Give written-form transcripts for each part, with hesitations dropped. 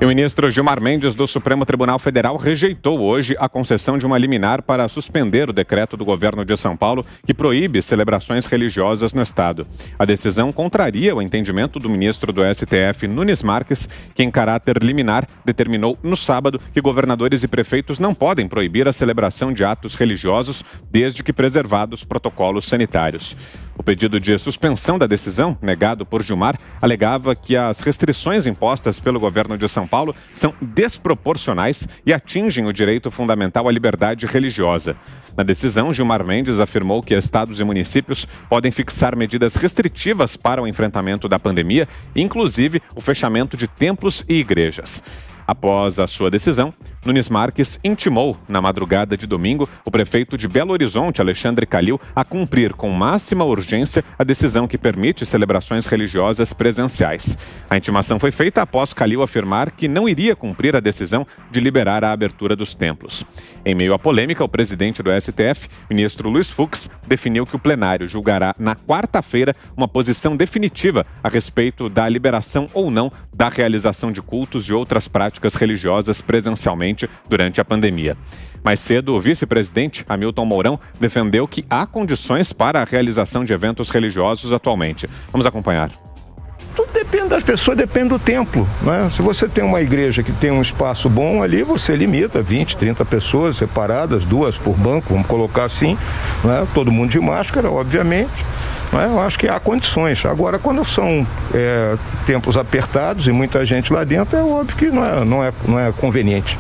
E o ministro Gilmar Mendes, do Supremo Tribunal Federal, rejeitou hoje a concessão de uma liminar para suspender o decreto do governo de São Paulo que proíbe celebrações religiosas no estado. A decisão contraria o entendimento do ministro do STF, Nunes Marques, que, em caráter liminar, determinou no sábado que governadores e prefeitos não podem proibir a celebração de atos religiosos, desde que preservados protocolos sanitários. O pedido de suspensão da decisão, negado por Gilmar, alegava que as restrições impostas pelo governo de São Paulo são desproporcionais e atingem o direito fundamental à liberdade religiosa. Na decisão, Gilmar Mendes afirmou que estados e municípios podem fixar medidas restritivas para o enfrentamento da pandemia, inclusive o fechamento de templos e igrejas. Após a sua decisão, Nunes Marques intimou, na madrugada de domingo, o prefeito de Belo Horizonte, Alexandre Calil, a cumprir com máxima urgência a decisão que permite celebrações religiosas presenciais. A intimação foi feita após Calil afirmar que não iria cumprir a decisão de liberar a abertura dos templos. Em meio à polêmica, o presidente do STF, ministro Luiz Fux, definiu que o plenário julgará na quarta-feira uma posição definitiva a respeito da liberação ou não da realização de cultos e outras práticas religiosas presencialmente durante a pandemia. Mais cedo, o vice-presidente, Hamilton Mourão, defendeu que há condições para a realização de eventos religiosos atualmente. Vamos acompanhar. Tudo depende das pessoas, depende do templo, né? Se você tem uma igreja que tem um espaço bom ali, você limita 20, 30 pessoas separadas, 2 por banco, vamos colocar assim, né? Todo mundo de máscara, obviamente. Eu acho que há condições. Agora, quando são templos apertados e muita gente lá dentro, é óbvio que não é conveniente.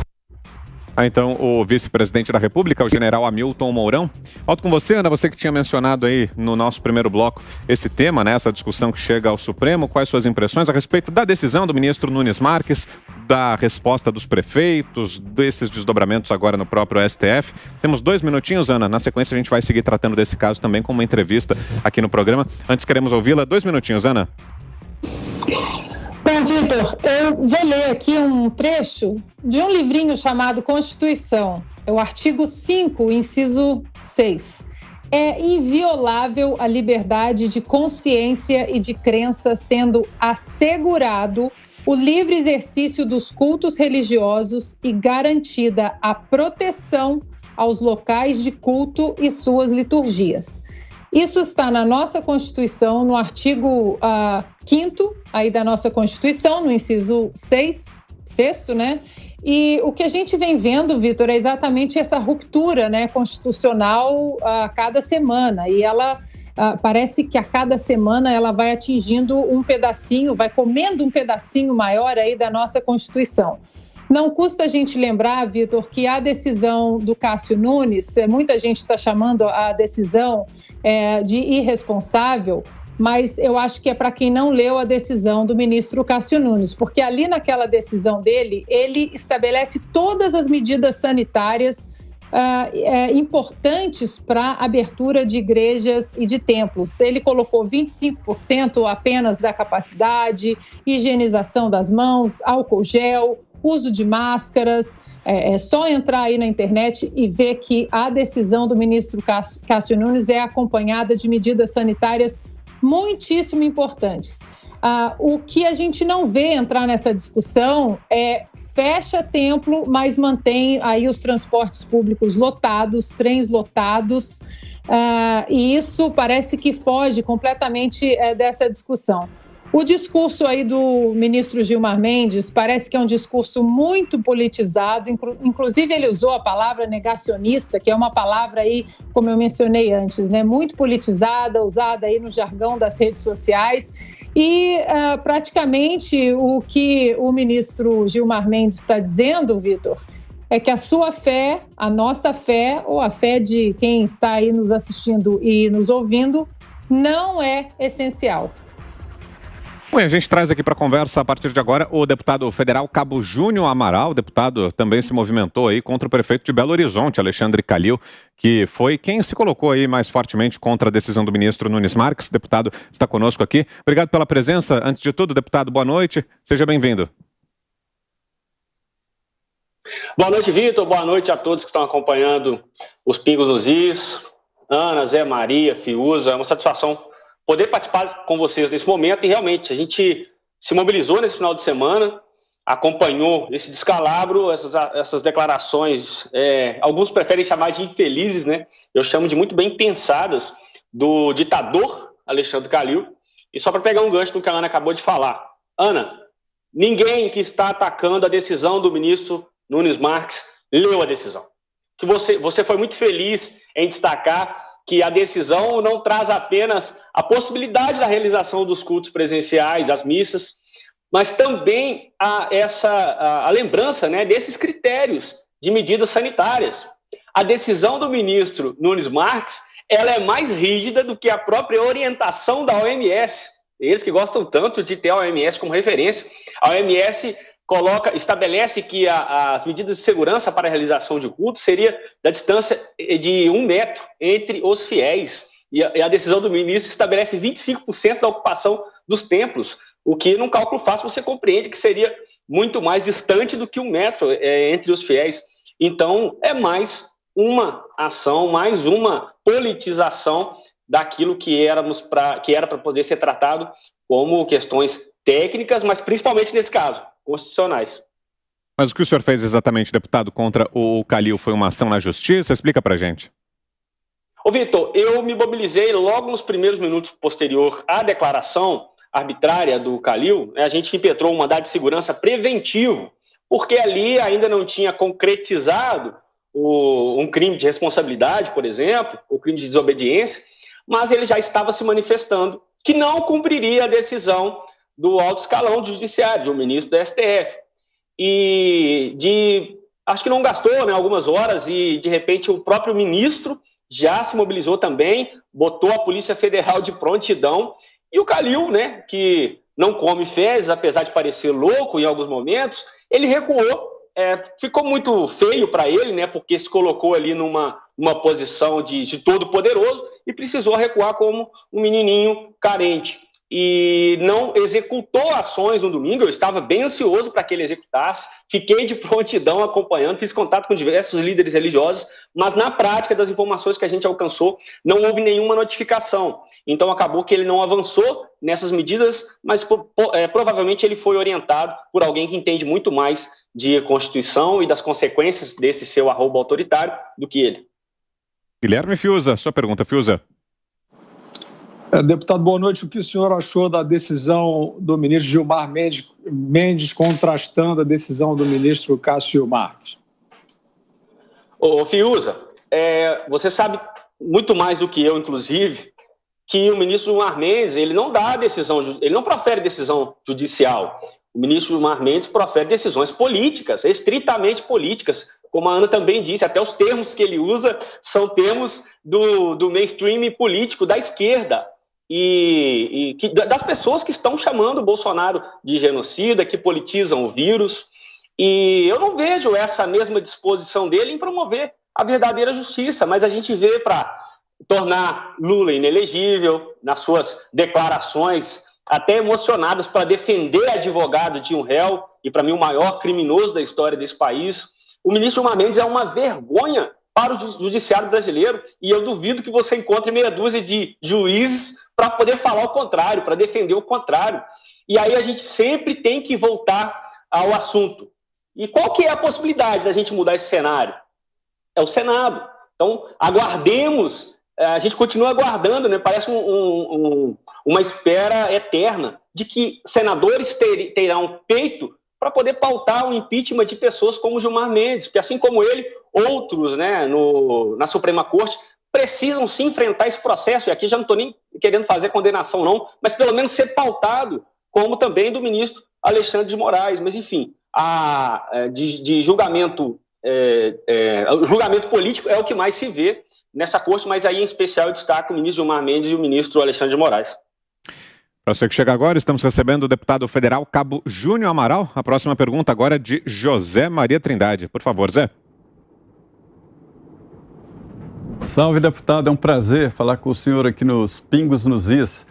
Então, o vice-presidente da República, o general Hamilton Mourão. Volto com você, Ana, você que tinha mencionado aí no nosso primeiro bloco esse tema, né, essa discussão que chega ao Supremo. Quais suas impressões a respeito da decisão do ministro Nunes Marques, da resposta dos prefeitos, desses desdobramentos agora no próprio STF? Temos 2 minutinhos, Ana. Na sequência, a gente vai seguir tratando desse caso também com uma entrevista aqui no programa. Antes, queremos ouvi-la. 2 minutinhos, Ana. Bom, Vitor, eu vou ler aqui um trecho de um livrinho chamado Constituição. É o artigo 5, inciso 6. É inviolável a liberdade de consciência e de crença, sendo assegurado o livre exercício dos cultos religiosos e garantida a proteção aos locais de culto e suas liturgias. Isso está na nossa Constituição, no artigo 5º aí da nossa Constituição, no inciso 6º, né? E o que a gente vem vendo, Vitor, é exatamente essa ruptura, né, constitucional a cada semana. E ela parece que a cada semana ela vai atingindo um pedacinho, vai comendo um pedacinho maior aí da nossa Constituição. Não custa a gente lembrar, Vitor, que a decisão do Cássio Nunes, muita gente está chamando a decisão de irresponsável, mas eu acho que é para quem não leu a decisão do ministro Cássio Nunes, porque ali naquela decisão dele, ele estabelece todas as medidas sanitárias importantes para a abertura de igrejas e de templos. Ele colocou 25% apenas da capacidade, higienização das mãos, álcool gel, uso de máscaras. É só entrar aí na internet e ver que a decisão do ministro Cássio Nunes é acompanhada de medidas sanitárias muitíssimo importantes. O que a gente não vê entrar nessa discussão é fecha templo, mas mantém aí os transportes públicos lotados, trens lotados, e isso parece que foge completamente dessa discussão. O discurso aí do ministro Gilmar Mendes parece que é um discurso muito politizado, inclusive ele usou a palavra negacionista, que é uma palavra aí, como eu mencionei antes, né, muito politizada, usada aí no jargão das redes sociais, e praticamente o que o ministro Gilmar Mendes está dizendo, Vitor, é que a sua fé, a nossa fé, ou a fé de quem está aí nos assistindo e nos ouvindo, não é essencial. Bom, a gente traz aqui para a conversa, a partir de agora, o deputado federal Cabo Júnior Amaral. O deputado também se movimentou aí contra o prefeito de Belo Horizonte, Alexandre Calil, que foi quem se colocou aí mais fortemente contra a decisão do ministro Nunes Marques. O deputado está conosco aqui. Obrigado pela presença. Antes de tudo, deputado, boa noite. Seja bem-vindo. Boa noite, Vitor. Boa noite a todos que estão acompanhando os Pingos nos Is. Ana, Zé Maria, Fiuza. É uma satisfação poder participar com vocês nesse momento, e realmente a gente se mobilizou nesse final de semana acompanhou esse descalabro, essas declarações, alguns preferem chamar de infelizes, né? Eu chamo de muito bem pensadas, do ditador Alexandre Calil. E só para pegar um gancho do que a Ana acabou de falar. Ana, ninguém que está atacando a decisão do ministro Nunes Marques leu a decisão. Que você foi muito feliz em destacar que a decisão não traz apenas a possibilidade da realização dos cultos presenciais, as missas, mas também a lembrança, né, desses critérios de medidas sanitárias. A decisão do ministro Nunes Marques, ela é mais rígida do que a própria orientação da OMS. Eles que gostam tanto de ter a OMS como referência. A OMS estabelece que as medidas de segurança para a realização de culto seria da distância de 1 metro entre os fiéis. E a decisão do ministro estabelece 25% da ocupação dos templos, o que, num cálculo fácil, você compreende que seria muito mais distante do que 1 metro entre os fiéis. Então, é mais uma ação, mais uma politização daquilo que era para poder ser tratado como questões técnicas, mas principalmente nesse caso, constitucionais. Mas o que o senhor fez exatamente, deputado, contra o Calil foi uma ação na justiça? Explica pra gente. Ô, Vitor, eu me mobilizei logo nos primeiros minutos posterior à declaração arbitrária do Calil. A gente impetrou um mandado de segurança preventivo, porque ali ainda não tinha concretizado um crime de responsabilidade, por exemplo, o crime de desobediência, mas ele já estava se manifestando que não cumpriria a decisão do alto escalão do judiciário, do ministro do STF. Acho que não gastou, né, algumas horas e, de repente, o próprio ministro já se mobilizou também, botou a Polícia Federal de prontidão, e o Calil, né, que não come fezes, apesar de parecer louco em alguns momentos, ele recuou. Ficou muito feio para ele, né, porque se colocou ali numa posição de todo poderoso e precisou recuar como um menininho carente. E não executou ações no domingo. Eu estava bem ansioso para que ele executasse, fiquei de prontidão acompanhando, fiz contato com diversos líderes religiosos, mas na prática das informações que a gente alcançou, não houve nenhuma notificação. Então acabou que ele não avançou nessas medidas, mas provavelmente ele foi orientado por alguém que entende muito mais de Constituição e das consequências desse seu arrobo autoritário do que ele. Guilherme Fiuza, sua pergunta, Fiuza. Deputado, boa noite. O que o senhor achou da decisão do ministro Gilmar Mendes contrastando a decisão do ministro Cássio Marques? Ô, Fiuza, você sabe muito mais do que eu, inclusive, que o ministro Gilmar Mendes, ele não profere decisão judicial. O ministro Gilmar Mendes profere decisões políticas, estritamente políticas, como a Ana também disse, até os termos que ele usa são termos do mainstream político da esquerda. Das pessoas que estão chamando o Bolsonaro de genocida, que politizam o vírus. E eu não vejo essa mesma disposição dele em promover a verdadeira justiça, mas a gente vê para tornar Lula inelegível, nas suas declarações até emocionadas para defender advogado de um réu, e para mim o maior criminoso da história desse país. O ministro Gilmar Mendes é uma vergonha para o judiciário brasileiro, e eu duvido que você encontre meia dúzia de juízes para poder falar o contrário, para defender o contrário. E aí a gente sempre tem que voltar ao assunto. E qual que é a possibilidade da gente mudar esse cenário? É o Senado. Então, aguardemos, a gente continua aguardando, né? Parece uma espera eterna de que senadores terão peito para poder pautar o impeachment de pessoas como Gilmar Mendes, porque assim como ele, outros, né, na Suprema Corte precisam se enfrentar esse processo, e aqui já não estou nem querendo fazer condenação não, mas pelo menos ser pautado, como também do ministro Alexandre de Moraes. Mas enfim, de julgamento, o julgamento político é o que mais se vê nessa corte, mas aí em especial eu destaco o ministro Gilmar Mendes e o ministro Alexandre de Moraes. Para você que chega agora, estamos recebendo o deputado federal Cabo Júnior Amaral. A próxima pergunta agora é de José Maria Trindade. Por favor, Zé. Salve, deputado. É um prazer falar com o senhor aqui nos Pingos nos Is.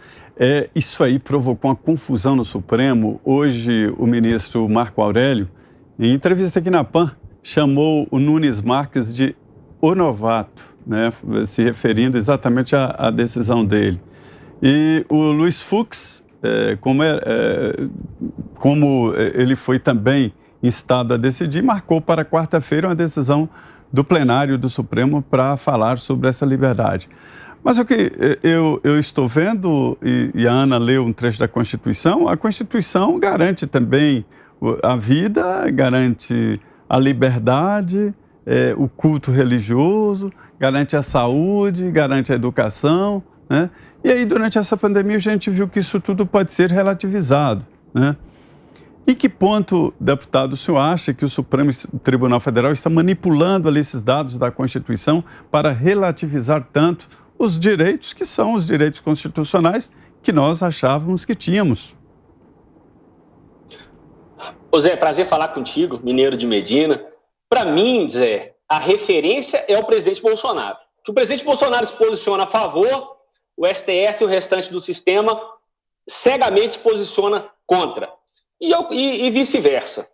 Isso aí provocou uma confusão no Supremo. Hoje, o ministro Marco Aurélio, em entrevista aqui na PAN, chamou o Nunes Marques de o novato, né? Se referindo exatamente à decisão dele. E o Luiz Fux como ele foi também instado a decidir, marcou para quarta-feira uma decisão do plenário do Supremo para falar sobre essa liberdade. Mas o que eu estou vendo, e a Ana leu um trecho da Constituição, a Constituição garante também a vida, garante a liberdade, o culto religioso, garante a saúde, garante a educação, né? E aí, durante essa pandemia, a gente viu que isso tudo pode ser relativizado, né? Em que ponto, deputado, o senhor acha que o Supremo Tribunal Federal está manipulando ali esses dados da Constituição para relativizar tanto os direitos que são os direitos constitucionais que nós achávamos que tínhamos? Ô Zé, prazer falar contigo, mineiro de Medina. Para mim, Zé, a referência é o presidente Bolsonaro. Que o presidente Bolsonaro se posiciona a favor, o STF e o restante do sistema cegamente se posiciona contra. E vice-versa.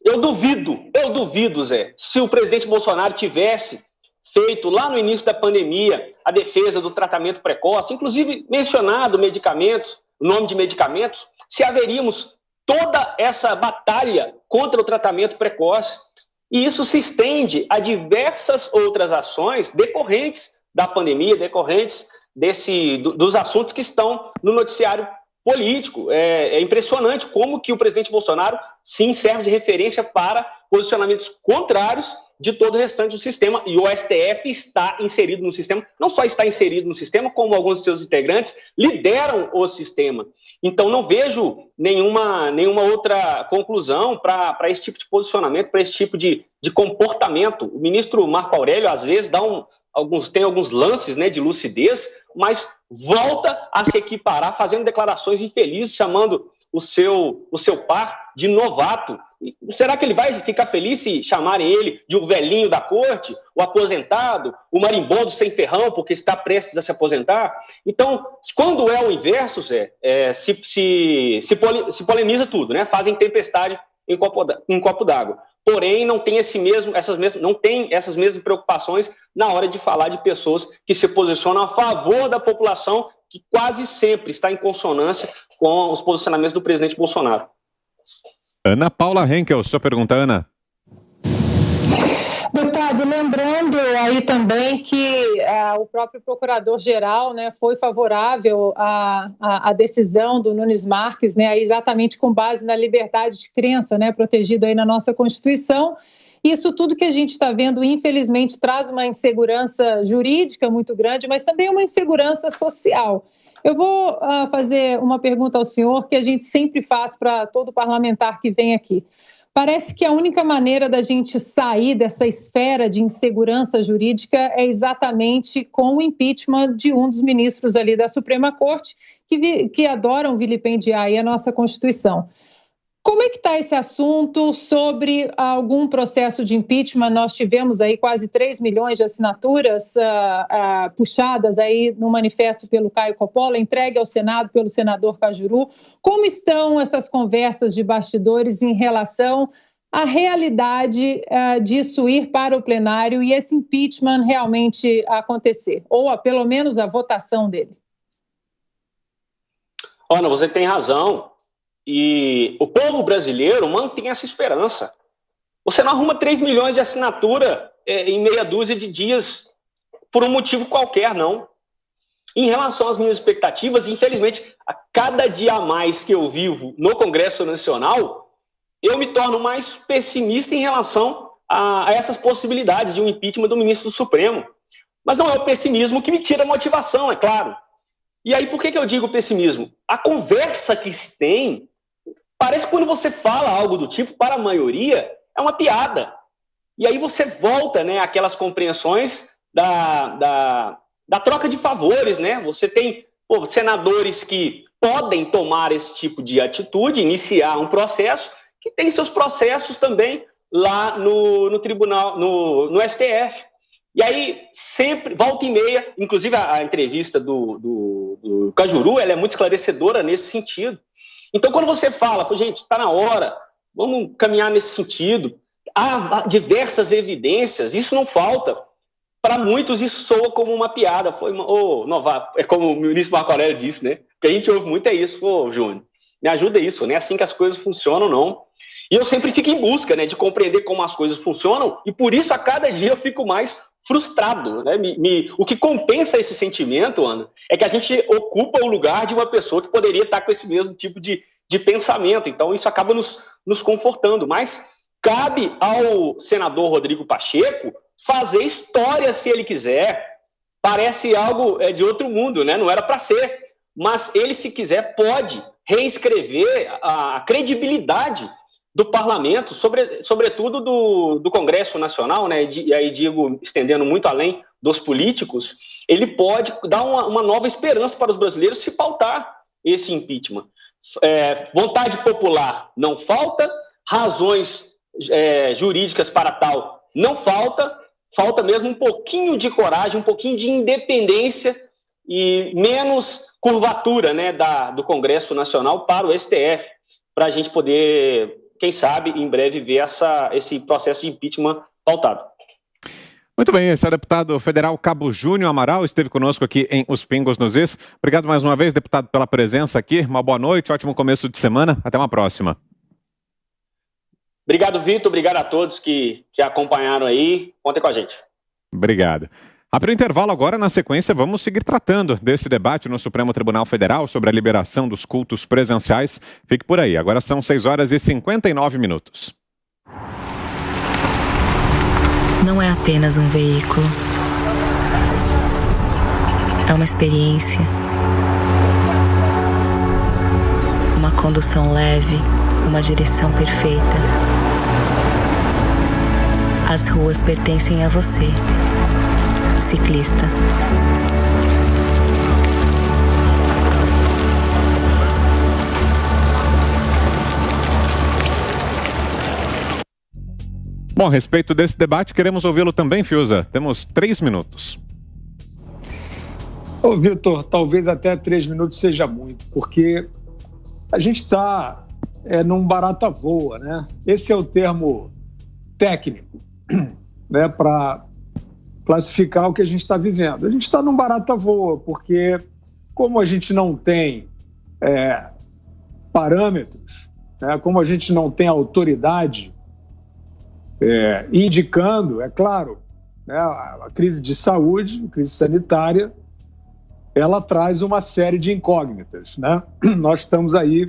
Eu duvido, Zé, se o presidente Bolsonaro tivesse feito lá no início da pandemia a defesa do tratamento precoce, inclusive mencionado medicamentos, o nome de medicamentos, se haveríamos toda essa batalha contra o tratamento precoce. E isso se estende a diversas outras ações decorrentes da pandemia, decorrentes dos assuntos que estão no noticiário político. É impressionante como que o presidente Bolsonaro sim serve de referência para posicionamentos contrários de todo o restante do sistema, e o STF está inserido no sistema, não só está inserido no sistema, como alguns de seus integrantes lideram o sistema. Então não vejo nenhuma outra conclusão para esse tipo de posicionamento, para esse tipo de comportamento. O ministro Marco Aurélio, às vezes, tem alguns lances, né, de lucidez, mas volta a se equiparar, fazendo declarações infelizes, chamando o seu par de novato. Será que ele vai ficar feliz se chamarem ele de o velhinho da corte, o aposentado, o marimbondo sem ferrão, porque está prestes a se aposentar? Então, quando é o inverso, Zé, se polemiza tudo, né? Fazem tempestade em copo d'água. Porém, não tem essas mesmas preocupações na hora de falar de pessoas que se posicionam a favor da população, que quase sempre está em consonância com os posicionamentos do presidente Bolsonaro. Ana Paula Henkel, sua pergunta, Ana. Deputado, lembrando aí também que o próprio procurador-geral, né, foi favorável à decisão do Nunes Marques, né, exatamente com base na liberdade de crença, né, protegida aí na nossa Constituição. Isso tudo que a gente está vendo, infelizmente, traz uma insegurança jurídica muito grande, mas também uma insegurança social. Eu vou fazer uma pergunta ao senhor que a gente sempre faz para todo parlamentar que vem aqui. Parece que a única maneira da gente sair dessa esfera de insegurança jurídica é exatamente com o impeachment de um dos ministros ali da Suprema Corte que adoram vilipendiar aí a nossa Constituição. Como é que está esse assunto sobre algum processo de impeachment? Nós tivemos aí quase 3 milhões de assinaturas puxadas aí no manifesto pelo Caio Coppola, entregue ao Senado pelo senador Cajuru. Como estão essas conversas de bastidores em relação à realidade disso ir para o plenário e esse impeachment realmente acontecer? Ou pelo menos a votação dele? Ana, você tem razão. E o povo brasileiro mantém essa esperança. Você não arruma 3 milhões de assinatura em meia dúzia de dias por um motivo qualquer, não. Em relação às minhas expectativas, infelizmente, a cada dia a mais que eu vivo no Congresso Nacional, eu me torno mais pessimista em relação a essas possibilidades de um impeachment do ministro do Supremo. Mas não é o pessimismo que me tira a motivação, é claro. E aí, por que eu digo pessimismo? A conversa que se tem, parece que quando você fala algo do tipo, para a maioria, é uma piada. E aí você volta, né, àquelas compreensões da troca de favores, né? Você tem senadores que podem tomar esse tipo de atitude, iniciar um processo, que tem seus processos também lá no tribunal, no STF. E aí, sempre, volta e meia, inclusive a entrevista do Cajuru, ela é muito esclarecedora nesse sentido. Então, quando você fala, gente, está na hora, vamos caminhar nesse sentido, há diversas evidências, isso não falta. Para muitos, isso soa como uma piada. É como o ministro Marco Aurélio disse, né? que a gente ouve muito é isso, pô, Júnior, me ajuda isso, não é assim que as coisas funcionam, não. E eu sempre fico em busca, né, de compreender como as coisas funcionam, e por isso a cada dia eu fico mais frustrado, né? O que compensa esse sentimento, Ana, é que a gente ocupa o lugar de uma pessoa que poderia estar com esse mesmo tipo de pensamento, então isso acaba nos confortando, mas cabe ao senador Rodrigo Pacheco fazer história se ele quiser. Parece algo de outro mundo, né? Não era para ser, mas ele, se quiser, pode reescrever a credibilidade do parlamento, sobretudo do Congresso Nacional, né? E aí digo, estendendo muito além dos políticos, ele pode dar uma nova esperança para os brasileiros se pautar esse impeachment. Vontade popular não falta, razões jurídicas para tal não falta mesmo um pouquinho de coragem, um pouquinho de independência e menos curvatura, né, do Congresso Nacional para o STF, para a gente poder, quem sabe, em breve ver esse processo de impeachment pautado. Muito bem, esse é o deputado federal Cabo Júnior Amaral, esteve conosco aqui em Os Pingos nos Is. Obrigado mais uma vez, deputado, pela presença aqui. Uma boa noite, ótimo começo de semana. Até uma próxima. Obrigado, Vitor. Obrigado a todos que acompanharam aí. Contem com a gente. Obrigado. Abre o intervalo agora, na sequência vamos seguir tratando desse debate no Supremo Tribunal Federal sobre a liberação dos cultos presenciais. Fique por aí, agora são 6h59. Não é apenas um veículo. É uma experiência. Uma condução leve, uma direção perfeita. As ruas pertencem a você, ciclista. Bom, a respeito desse debate, queremos ouvi-lo também, Fiuza. Temos 3 minutos. Ô, Vitor, talvez até 3 minutos seja muito, porque a gente está num barata voa, né? Esse é o termo técnico, né, para classificar o que a gente está vivendo. A gente está num barata voa, porque como a gente não tem parâmetros, né, como a gente não tem autoridade indicando, é claro, né, a crise de saúde, a crise sanitária, ela traz uma série de incógnitas, né? Nós estamos aí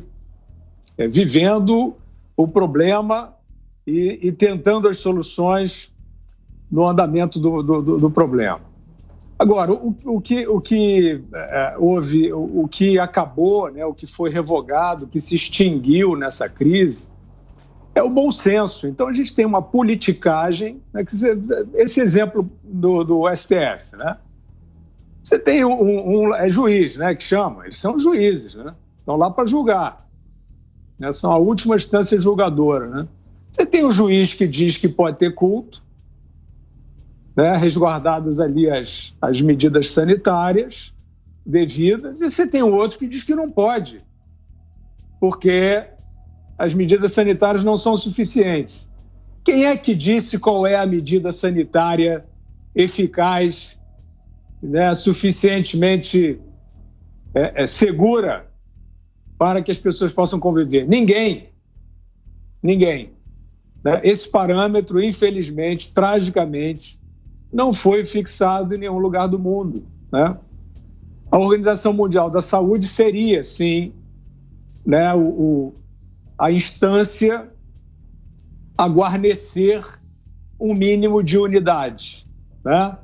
vivendo o problema e tentando as soluções no andamento do problema. Agora, o que houve, o que acabou, né, o que foi revogado, o que se extinguiu nessa crise, é o bom senso. Então, a gente tem uma politicagem, né, esse exemplo do STF, né? Você tem juiz, né, que chama, eles são juízes, né? Estão lá para julgar, né? São a última instância julgadora, né? Você tem o juiz que diz que pode ter culto, né, resguardadas ali as medidas sanitárias devidas, e você tem o outro que diz que não pode, porque as medidas sanitárias não são suficientes. Quem é que disse qual é a medida sanitária eficaz, né, suficientemente segura para que as pessoas possam conviver? Ninguém. Ninguém. Né? Esse parâmetro, infelizmente, tragicamente, não foi fixado em nenhum lugar do mundo, né? A Organização Mundial da Saúde seria, sim, né, a instância a guarnecer um mínimo de unidade, né?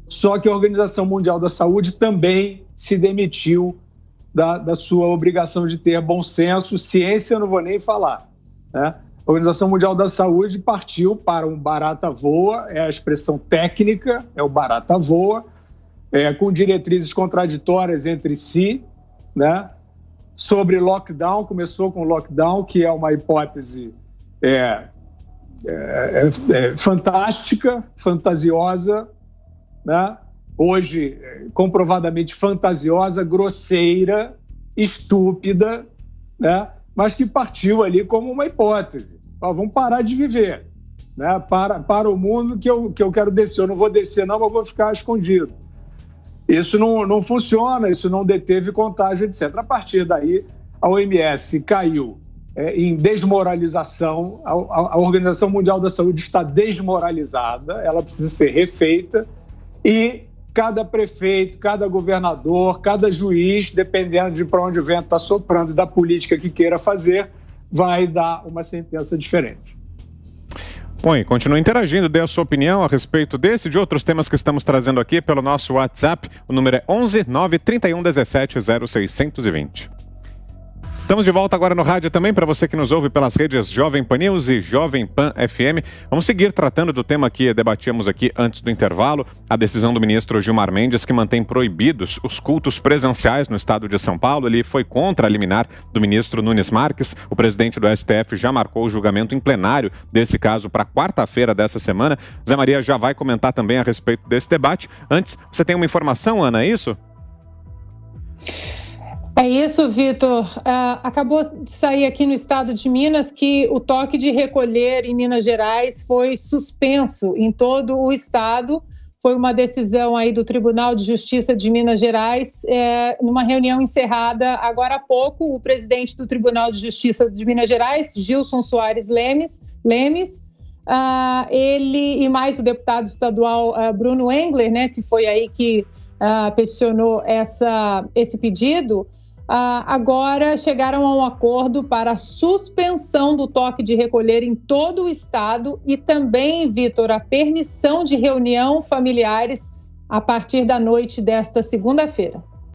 Só que a Organização Mundial da Saúde também se demitiu da sua obrigação de ter bom senso. Ciência eu não vou nem falar, né? A Organização Mundial da Saúde partiu para um barata voa, é a expressão técnica, é o barata voa, com diretrizes contraditórias entre si, né? Sobre lockdown, começou com lockdown, que é uma hipótese fantástica, fantasiosa, né? Hoje comprovadamente fantasiosa, grosseira, estúpida, né? Mas que partiu ali como uma hipótese. Vamos parar de viver, né? Para o mundo que eu quero descer. Eu não vou descer não, mas vou ficar escondido. isso não funciona, isso não deteve contágio, etc. A partir daí, a OMS caiu em desmoralização, a Organização Mundial da Saúde está desmoralizada, ela precisa ser refeita e cada prefeito, cada governador, cada juiz, dependendo de para onde o vento está soprando e da política que queira fazer, vai dar uma sentença diferente. Bom, e continue interagindo, dê a sua opinião a respeito desse e de outros temas que estamos trazendo aqui pelo nosso WhatsApp. O número é 11 931 17 0620. Estamos de volta agora no rádio também, para você que nos ouve pelas redes Jovem Pan News e Jovem Pan FM. Vamos seguir tratando do tema que debatíamos aqui antes do intervalo, a decisão do ministro Gilmar Mendes, que mantém proibidos os cultos presenciais no estado de São Paulo. Ele foi contra a liminar do ministro Nunes Marques. O presidente do STF já marcou o julgamento em plenário desse caso para quarta-feira dessa semana. Zé Maria já vai comentar também a respeito desse debate. Antes, você tem uma informação, Ana, é isso? É isso, Vitor. Acabou de sair aqui no estado de Minas que o toque de recolher em Minas Gerais foi suspenso em todo o estado. Foi uma decisão aí do Tribunal de Justiça de Minas Gerais, numa reunião encerrada agora há pouco. O presidente do Tribunal de Justiça de Minas Gerais, Gilson Soares Lemes, ele e mais o deputado estadual Bruno Engler, né, que foi aí que peticionou esse pedido, agora chegaram a um acordo para a suspensão do toque de recolher em todo o estado e também, Vitor, a permissão de reunião familiares a partir da noite desta segunda-feira.